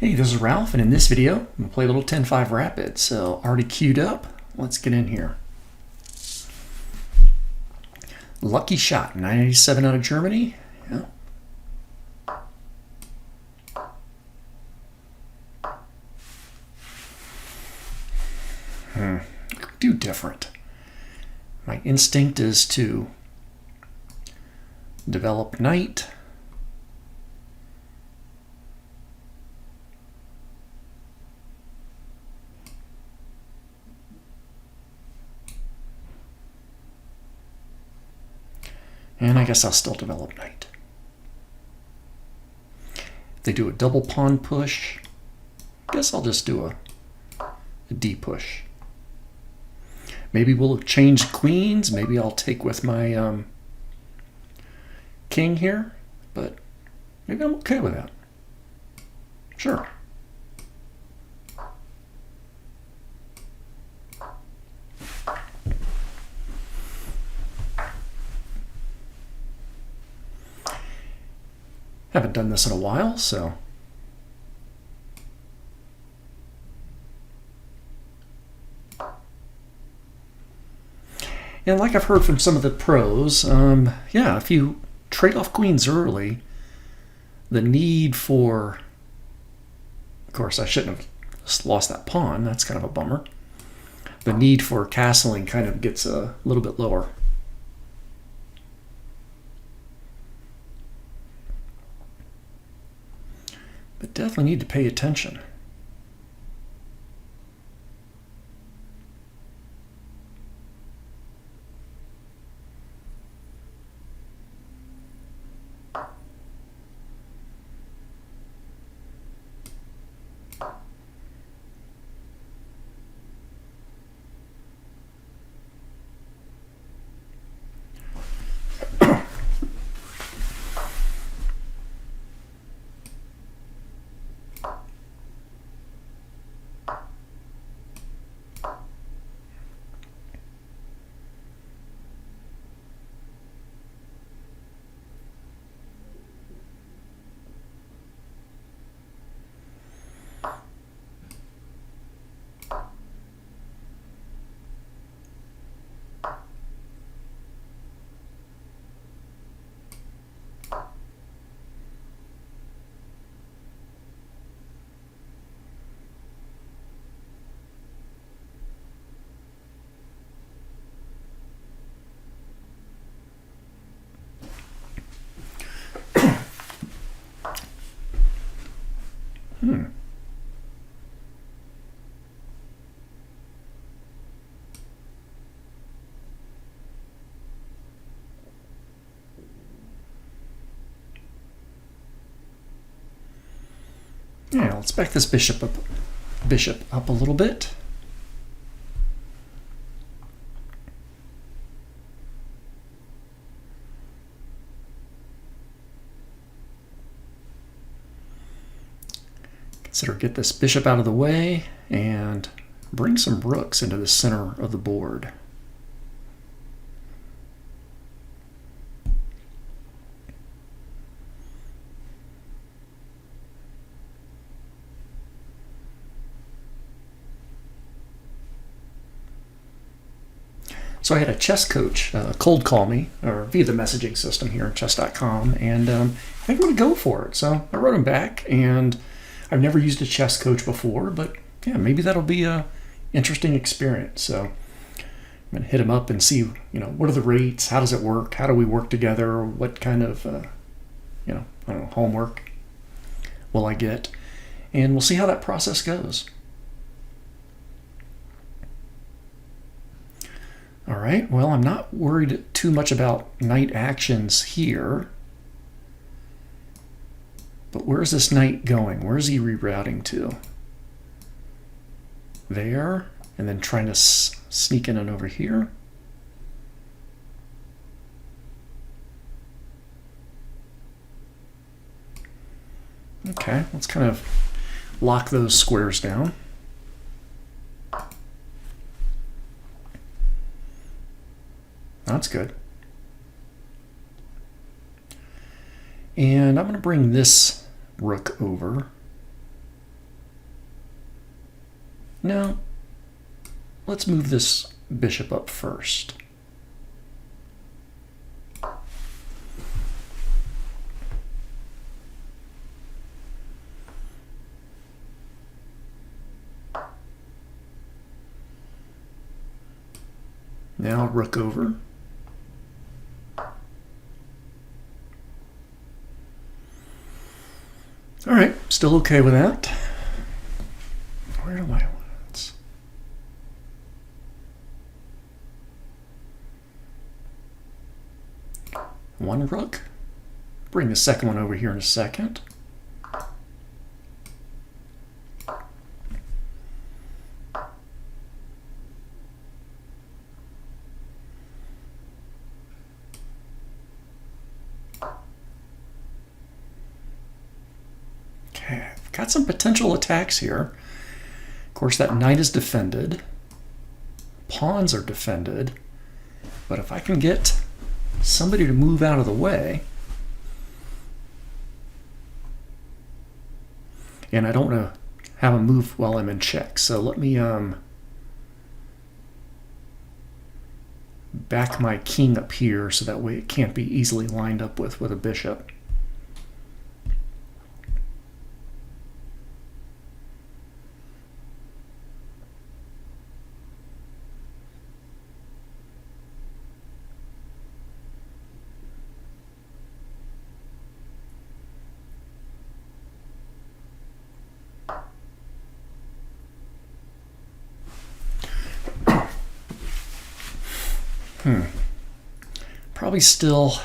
Hey, this is Ralph, and in this video, I'm going to play a little 10-5 Rapid. So, already queued up. Let's get in here. Lucky Shot, 987 out of Germany. Yeah. Do different. My instinct is to develop knight. And I guess I'll still develop knight. If they do a double pawn push, I guess I'll just do a D push. Maybe we'll change queens. Maybe I'll take with my king here, but maybe I'm okay with that. Sure. Haven't done this in a while, so and like I've heard from some of the pros, yeah, if you trade off queens early, the need for, of course, I shouldn't have lost that pawn. That's kind of a bummer. The need for castling kind of gets a little bit lower. But definitely need to pay attention. Yeah, let's back this bishop up a little bit. Consider get this bishop out of the way and bring some rooks into the center of the board. So I had a chess coach cold call me, or via the messaging system here at chess.com, and I think I'm going to go for it. So I wrote him back, and I've never used a chess coach before, but yeah, maybe that'll be a interesting experience. So I'm going to hit him up and see, what are the rates? How does it work? How do we work together? What kind of, I don't know, homework will I get? And we'll see how that process goes. All right, well, I'm not worried too much about knight actions here. But where's this knight going? Where's he rerouting to? There, and then trying to sneak in and over here. Okay, let's kind of lock those squares down. That's good. And I'm going to bring this rook over. No, let's move this bishop up first. Now rook over. All right, still okay with that. Where do I want it? One rook. Bring the second one over here in a second. Okay, I've got some potential attacks here. Of course, that knight is defended. Pawns are defended. But if I can get somebody to move out of the way, and I don't want to have a move while I'm in check, so let me back my king up here so that way it can't be easily lined up with a bishop. Probably still,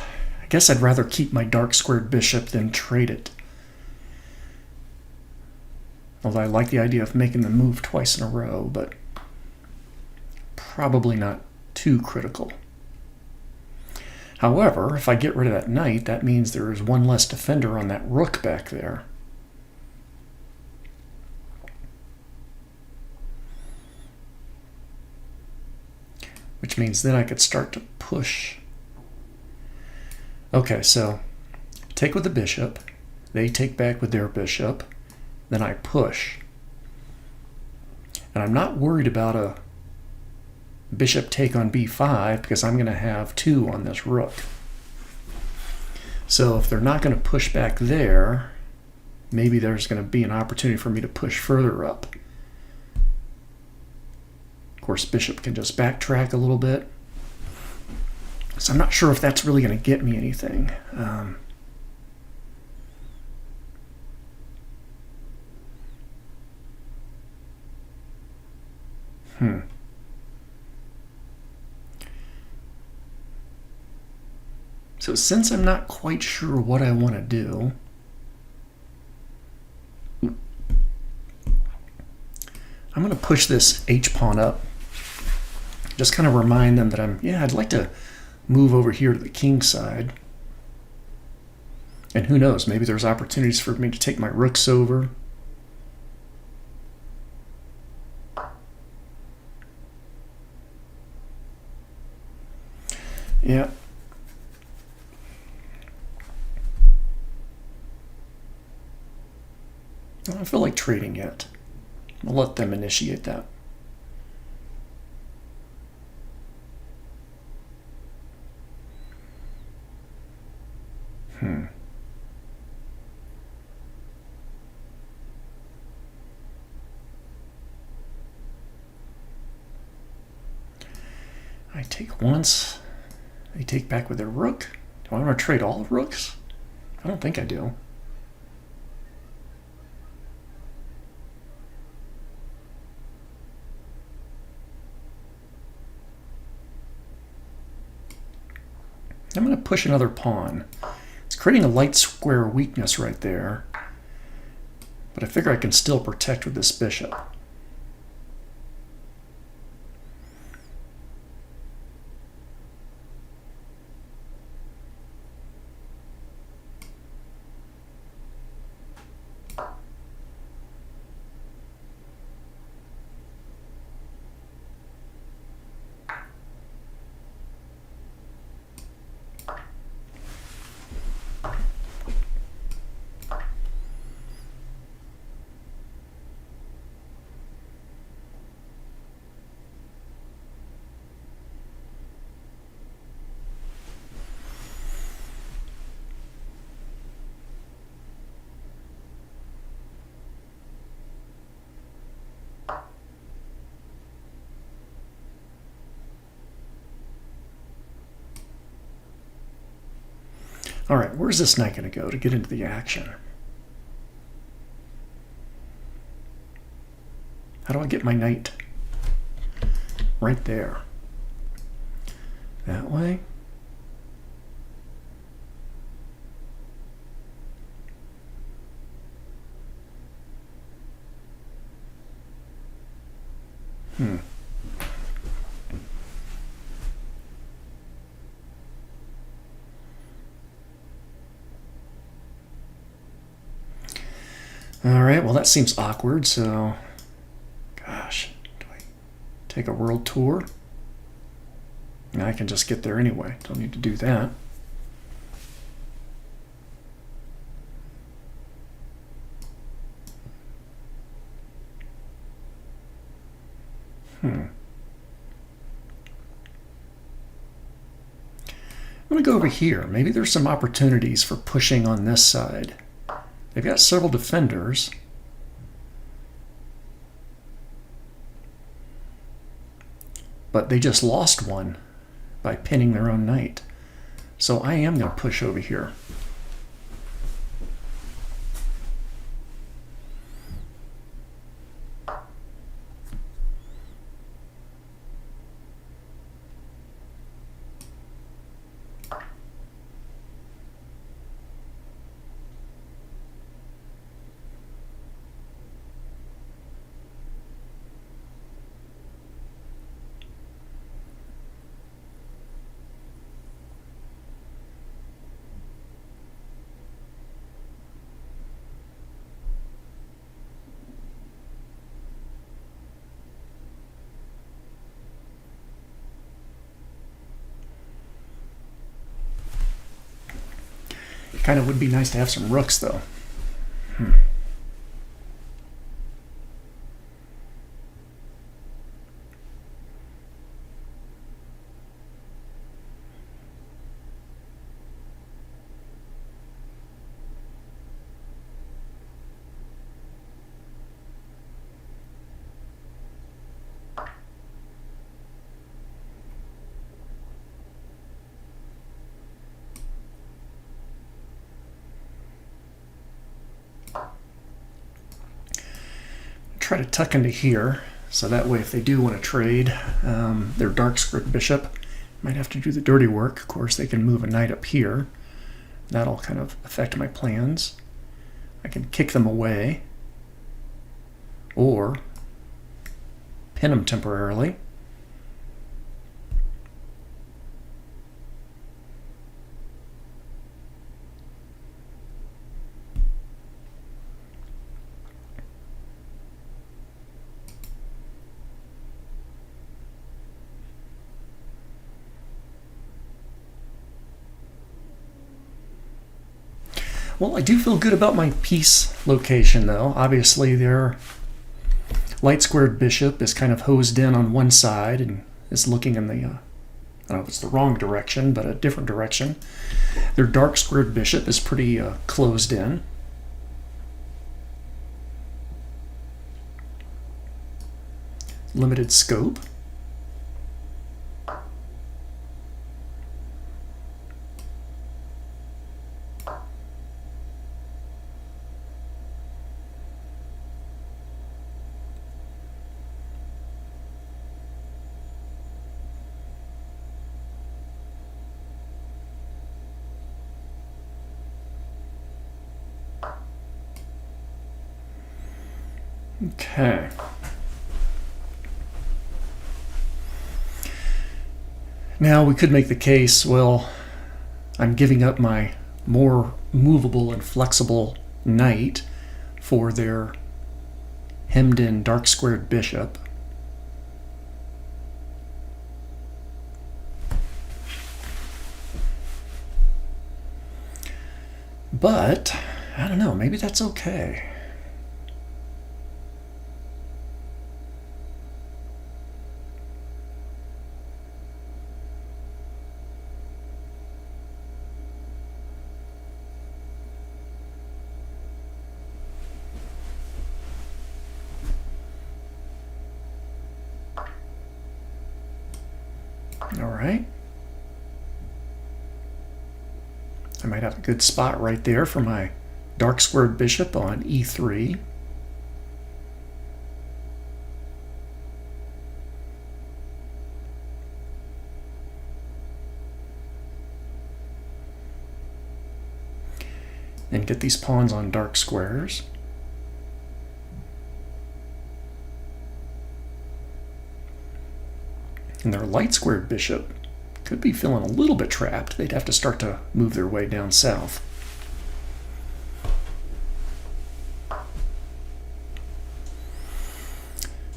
I guess I'd rather keep my dark squared bishop than trade it. Although I like the idea of making the move twice in a row, but probably not too critical. However, if I get rid of that knight, that means there is one less defender on that rook back there. Which means then I could start to push. Okay, so take with the bishop, they take back with their bishop, then I push. And I'm not worried about a bishop take on b5 because I'm going to have 2 on this rook. So if they're not going to push back there, maybe there's going to be an opportunity for me to push further up. Of course, bishop can just backtrack a little bit. So I'm not sure if that's really going to get me anything. So since I'm not quite sure what I want to do, I'm going to push this h-pawn up. Just kind of remind them that I'd like to move over here to the king side. And who knows, maybe there's opportunities for me to take my rooks over. Yeah. I don't feel like trading yet. I'll let them initiate that. I take once, they take back with their rook. Do I want to trade all the rooks? I don't think I do. I'm going to push another pawn. It's creating a light square weakness right there, but I figure I can still protect with this bishop. All right, where's this knight going to go to get into the action? How do I get my knight? Right there. That way. All right, well, that seems awkward, so gosh, do I take a world tour? I can just get there anyway. Don't need to do that. I'm going to go over here. Maybe there's some opportunities for pushing on this side. They've got several defenders. But they just lost one by pinning their own knight. So I am going to push over here. Kind of would be nice to have some rooks, though. Try to tuck into here, so that way if they do want to trade their dark squared bishop, might have to do the dirty work. Of course, they can move a knight up here. That'll kind of affect my plans. I can kick them away, or pin them temporarily. Well, I do feel good about my piece location, though. Obviously, their light squared bishop is kind of hosed in on one side and is looking in the, I don't know if it's the wrong direction, but a different direction. Their dark squared bishop is pretty closed in. Limited scope. Okay. Now we could make the case, well, I'm giving up my more movable and flexible knight for their hemmed in dark squared bishop. But, I don't know, maybe that's okay. All right. I might have a good spot right there for my dark squared bishop on e3. And get these pawns on dark squares. And their light squared bishop could be feeling a little bit trapped. They'd have to start to move their way down south.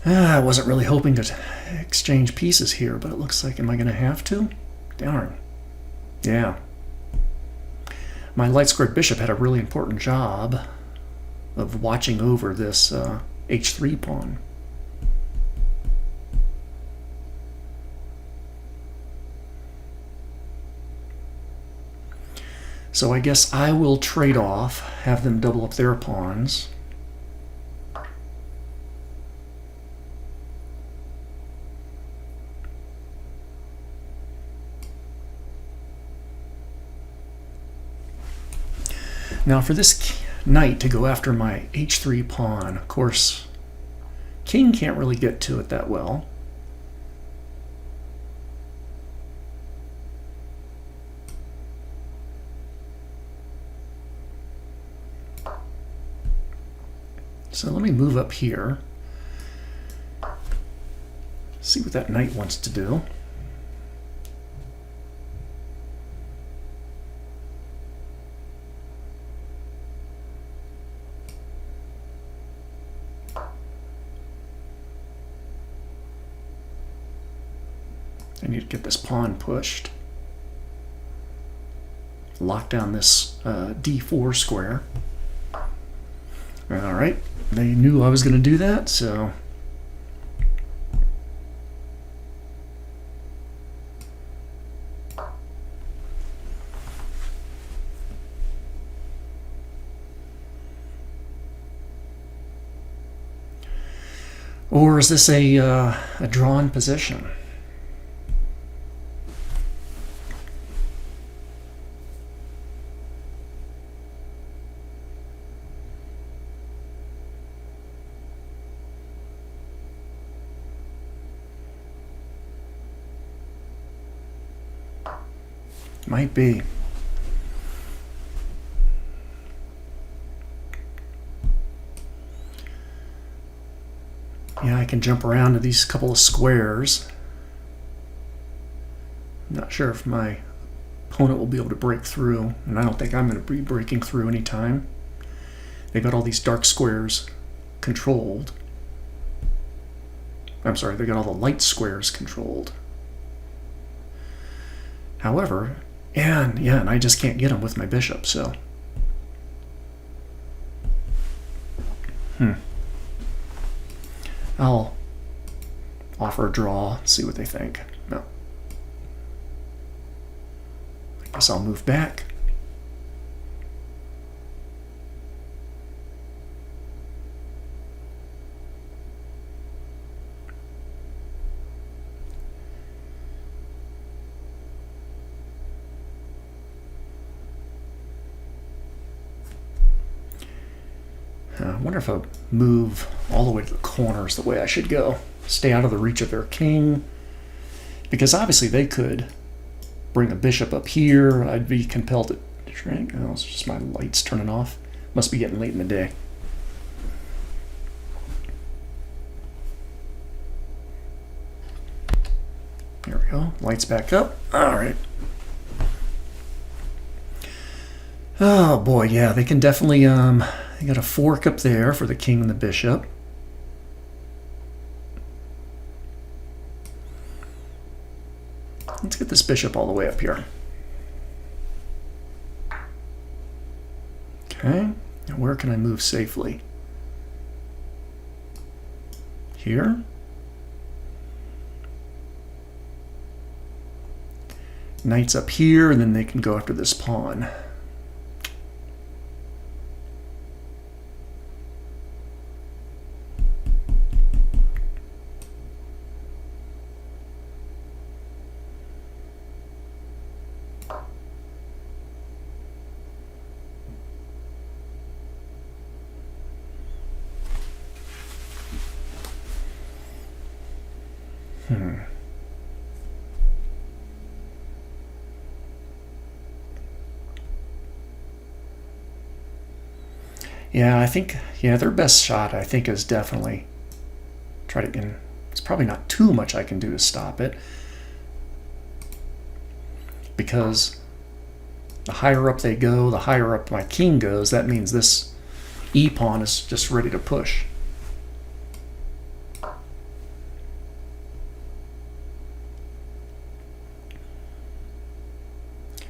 I wasn't really hoping to exchange pieces here, but it looks like, am I going to have to? Darn. Yeah. My light squared bishop had a really important job of watching over this h3 pawn. So I guess I will trade off, have them double up their pawns. Now for this knight to go after my h3 pawn, of course, king can't really get to it that well. So let me move up here, see what that knight wants to do. I need to get this pawn pushed. Lock down this d4 square. All right, they knew I was going to do that, so or is this a drawn position? Might be. Yeah, I can jump around to these couple of squares. I'm not sure if my opponent will be able to break through, and I don't think I'm going to be breaking through anytime. They've got all these dark squares controlled. I'm sorry, they got all the light squares controlled. However, and I just can't get them with my bishop, so. I'll offer a draw, see what they think. No. I guess I'll move back. I wonder if I move all the way to the corner is the way I should go. Stay out of the reach of their king. Because obviously they could bring a bishop up here. I'd be compelled to shrink. Oh, it's just my lights turning off. Must be getting late in the day. There we go. Lights back up. All right. Oh boy, yeah, they can definitely they got a fork up there for the king and the bishop. Let's get this bishop all the way up here. Okay, now where can I move safely? Here. Knight's up here, and then they can go after this pawn. Yeah, I think, yeah, their best shot, I think, is definitely try to, and it's probably not too much I can do to stop it, because the higher up they go, the higher up my king goes. That means this e-pawn is just ready to push.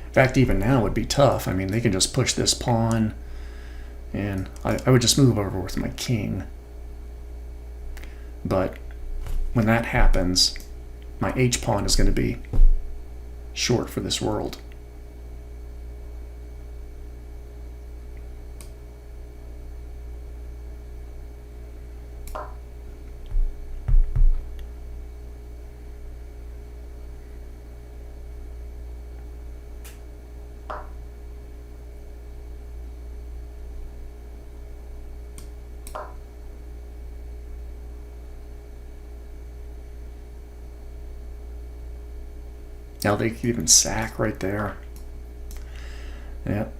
In fact, even now would be tough. I mean, they can just push this pawn, and I would just move over with my king. But when that happens, my h-pawn is going to be short for this world. Now they can even sack right there. Yep.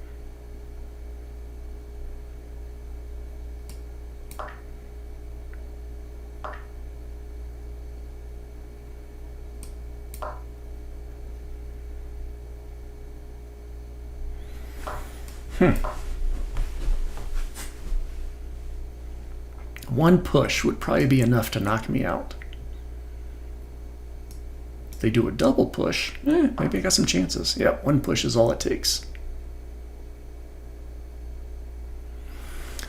One push would probably be enough to knock me out. If they do a double push, maybe I got some chances. Yep, one push is all it takes.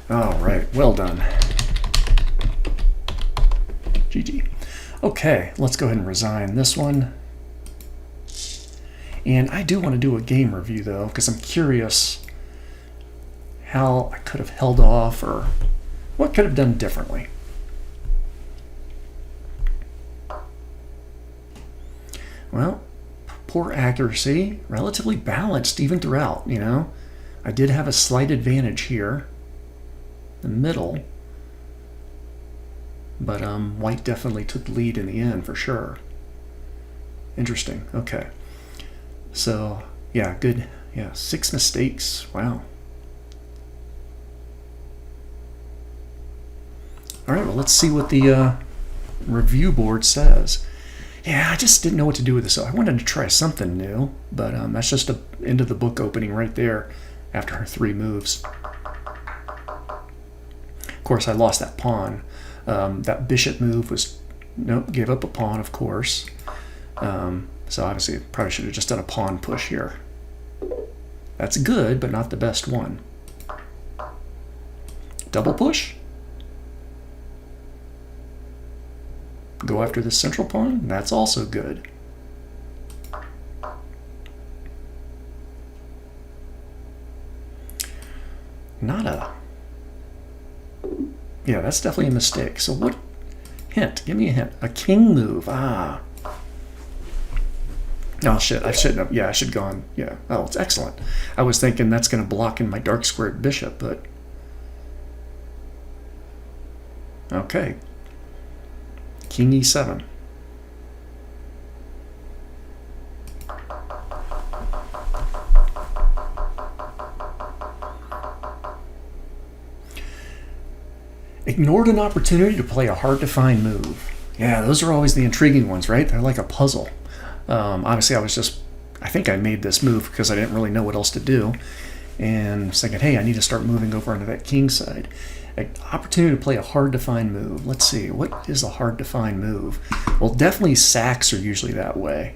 All right, well done. GG. Okay, let's go ahead and resign this one. And I do want to do a game review, though, because I'm curious how I could have held off or what could have done differently. Well, poor accuracy, relatively balanced even throughout, you know. I did have a slight advantage here, the middle, but white definitely took the lead in the end for sure. Interesting. Okay. So, yeah, good. Yeah, 6 mistakes. Wow. All right, well, let's see what the review board says. Yeah, I just didn't know what to do with this. So I wanted to try something new, but that's just the end of the book opening right there after her 3 moves. Of course, I lost that pawn. That bishop move was, nope, gave up a pawn, of course. So obviously, probably should have just done a pawn push here. That's good, but not the best one. Double push? Go after the central pawn? That's also good. Not a... Yeah, that's definitely a mistake. So what... Hint. Give me a hint. A king move. Ah. Oh, shit. I shouldn't have... Yeah, I should have gone... Yeah. Oh, it's excellent. I was thinking that's going to block in my dark squared bishop, but... Okay. King e7. Ignored an opportunity to play a hard-to-find move. Yeah, those are always the intriguing ones, right? They're like a puzzle. Obviously, I think I made this move because I didn't really know what else to do. And I was thinking, hey, I need to start moving over onto that king side. An opportunity to play a hard-to-find move. Let's see, what is a hard-to-find move? Well, definitely sacks are usually that way.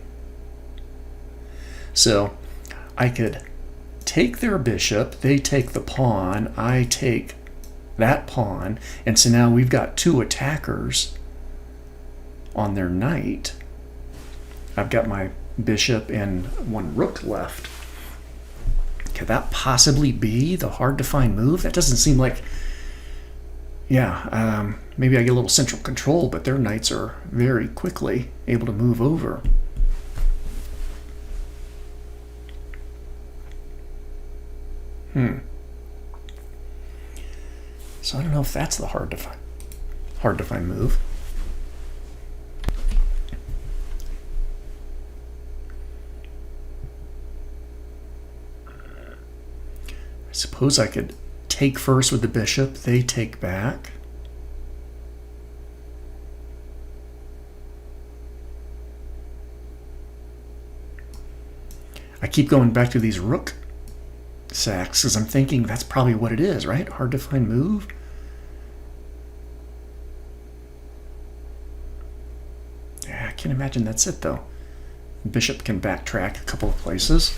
So I could take their bishop, they take the pawn, I take that pawn, and so now we've got 2 attackers on their knight. I've got my bishop and 1 rook left. Could that possibly be the hard-to-find move? That doesn't seem like... Yeah, maybe I get a little central control, but their knights are very quickly able to move over. So I don't know if that's the hard to find move. suppose I could take first with the bishop. They take back. I keep going back to these rook sacks because I'm thinking that's probably what it is, right? Hard to find move. Yeah, I can't imagine that's it though. Bishop can backtrack a couple of places.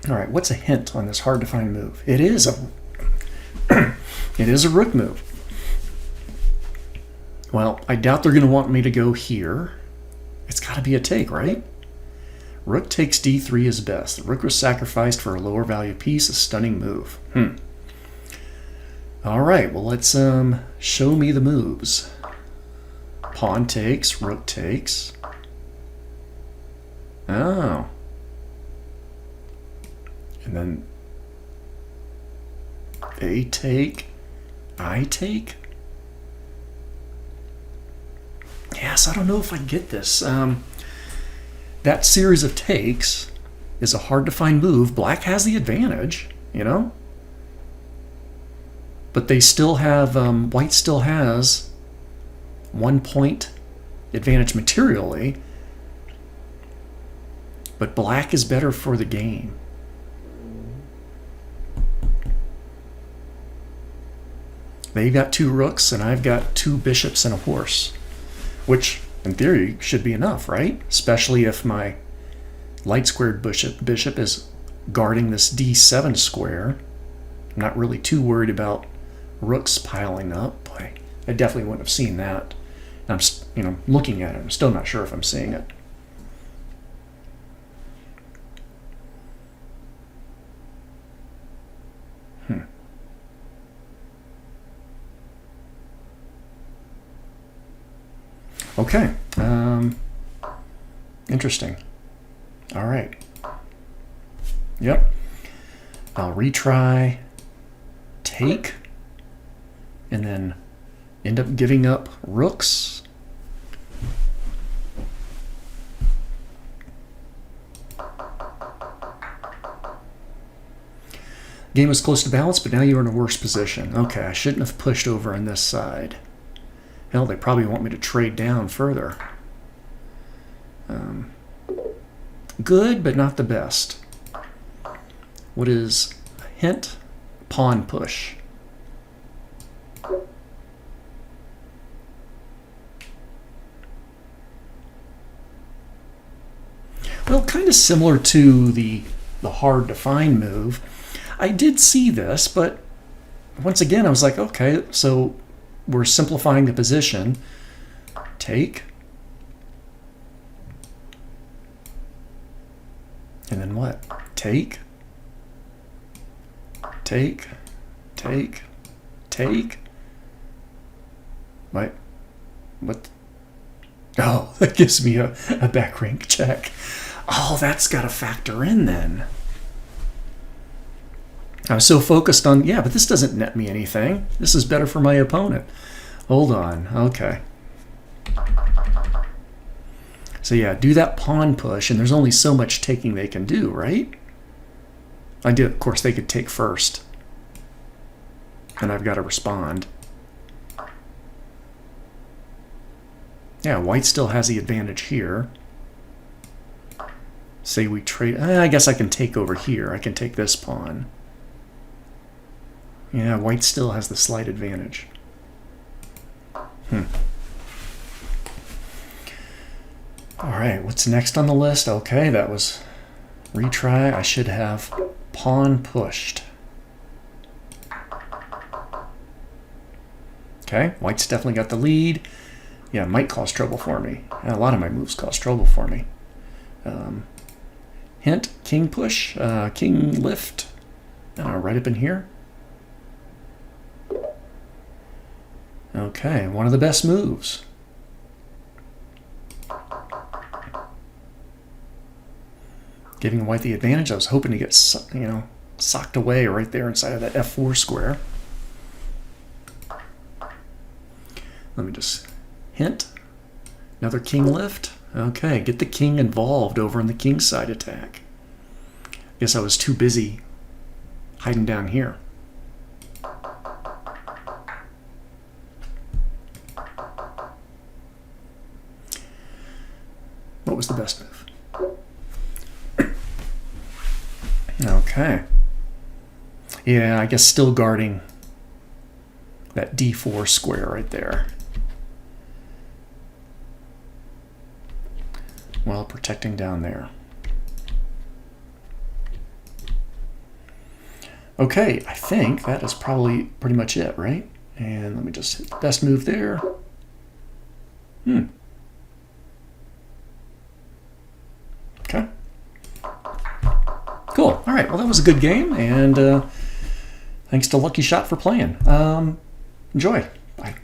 All right, what's a hint on this hard to find move? It is a it is a rook move. Well, I doubt they're going to want me to go here. It's got to be a take, right? Rook takes d3 is best. The rook was sacrificed for a lower value piece, a stunning move. All right, well, let's show me the moves. Pawn takes, rook takes. Oh. And then they take, I take. Yes, I don't know if I get this. That series of takes is a hard to find move. Black has the advantage, you know? But they still have, white still has 1 point advantage materially, but black is better for the game. They've got 2 rooks and I've got 2 bishops and a horse, which in theory should be enough, right? Especially if my light squared bishop is guarding this d7 square. I'm not really too worried about rooks piling up. Boy, I definitely wouldn't have seen that. I'm, looking at it. I'm still not sure if I'm seeing it. Okay. Interesting. All right. Yep. I'll retry, take, and then end up giving up rooks. Game was close to balance, but now you're in a worse position. Okay, I shouldn't have pushed over on this side. Hell, they probably want me to trade down further. Good, but not the best. What is a hint? Pawn push. Well, kind of similar to the hard to find move. I did see this, but once again, I was like, okay, so we're simplifying the position. Take. And then what? Take. Take. Take. Take. What? Oh, that gives me a back rank check. Oh, that's got to factor in then. I was so focused on, yeah, but this doesn't net me anything. This is better for my opponent. Hold on. Okay. So yeah, do that pawn push, and there's only so much taking they can do, right? Of course, they could take first. And I've got to respond. Yeah, white still has the advantage here. Say we trade. I guess I can take over here. I can take this pawn. Yeah, white still has the slight advantage. All right, what's next on the list? Okay, that was retry. I should have pawn pushed. Okay, white's definitely got the lead. Yeah, it might cause trouble for me. A lot of my moves cause trouble for me. Hint, king push, king lift. Right up in here. Okay, one of the best moves. Giving white the advantage. I was hoping to get, socked away right there inside of that f4 square. Let me just hint. Another king lift. Okay, get the king involved over in the king side attack. Guess I was too busy hiding down here. What was the best move? Okay. Yeah, I guess still guarding that d4 square right there. While protecting down there. Okay, I think that is probably pretty much it, right? And let me just hit the best move there. Okay. Cool. All right, well, that was a good game, and thanks to Lucky Shot for playing. Enjoy. Bye.